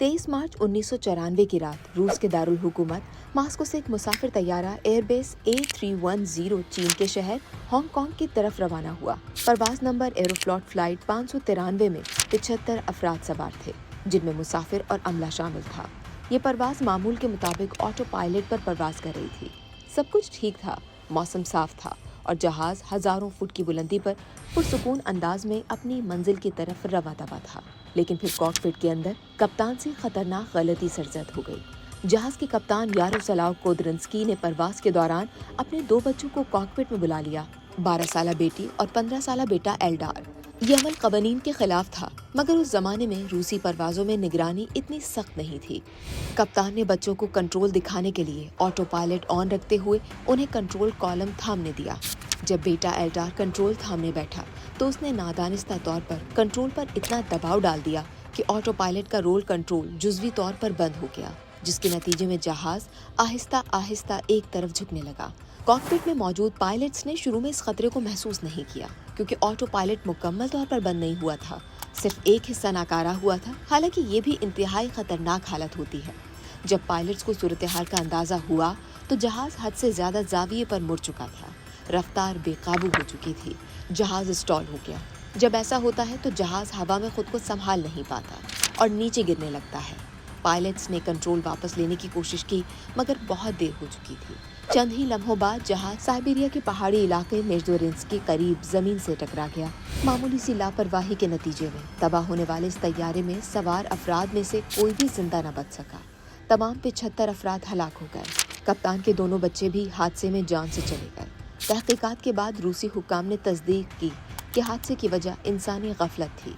23 मार्च 1994 की रात रूस के दारुल हुकूमत मास्को से एक मुसाफिर तैयारा एयरबेस A310 चीन के शहर हांगकांग की तरफ रवाना हुआ। परवाज नंबर एरोफ्लॉट फ्लाइट 593 में 75 अफराद सवार थे, जिनमें मुसाफिर और अमला शामिल था। ये परवाज मामूल के मुताबिक ऑटो पायलट पर परवाज कर रही थी। सब कुछ ठीक था, मौसम साफ था और जहाज हजारों फुट की बुलंदी पर पुरसुकून अंदाज में अपनी मंजिल की तरफ रवा दवा था। लेकिन फिर कॉकपिट के अंदर कप्तान से खतरनाक गलती सरजद हो गई। जहाज के कप्तान यारोस्लाव कोदरिन्स्की ने परवाज के दौरान अपने 2 बच्चों को कॉकपिट में बुला लिया, 12 साला बेटी और 15 साला बेटा एल्डार। ये अमल कवानीन के खिलाफ था, मगर उस जमाने में रूसी परवाजों में निगरानी इतनी सख्त नहीं थी। कप्तान ने बच्चों को कंट्रोल दिखाने के लिए ऑटो पायलट ऑन रखते हुए उन्हें कंट्रोल कॉलम थामने दिया। जब बेटा एल्डार कंट्रोल थामने बैठा तो उसने नादानिस्ता तौर पर कंट्रोल पर इतना दबाव डाल दिया कि ऑटो पायलट का रोल कंट्रोल जुज़वी तौर पर बंद हो गया, जिसके नतीजे में जहाज आहिस्ता आहिस्ता एक तरफ झुकने लगा। कॉकपिट में मौजूद पायलट्स ने शुरू में इस खतरे को महसूस नहीं किया, क्योंकि ऑटो पायलट मुकम्मल तौर पर बंद नहीं हुआ था, सिर्फ एक हिस्सा नाकारा हुआ था। हालांकि ये भी इंतहाई खतरनाक हालत होती है। जब पायलट्स को सूरत हाल का अंदाजा हुआ तो जहाज हद से ज्यादा जाविये पर मुड़ चुका था, रफ्तार बेकाबू हो चुकी थी, जहाज स्टॉल हो गया। जब ऐसा होता है तो जहाज हवा में खुद को संभाल नहीं पाता और नीचे गिरने लगता है। पायलट्स ने कंट्रोल वापस लेने की कोशिश की, मगर बहुत देर हो चुकी थी। चंद ही लम्हों बाद जहाज साइबेरिया के पहाड़ी इलाके मेजोरिन्स्क के करीब जमीन से टकरा गया। मामूली सी लापरवाही के नतीजे में तबाह होने वाले इस तैयारे में सवार अफराद में से कोई भी जिंदा न बच सका। तमाम 75 अफराद हलाक हो गए। कप्तान के दोनों बच्चे भी हादसे में जान से चले गए। तहकीकात के बाद रूसी हुक्काम ने तस्दीक की कि हादसे की वजह इंसानी गफलत थी।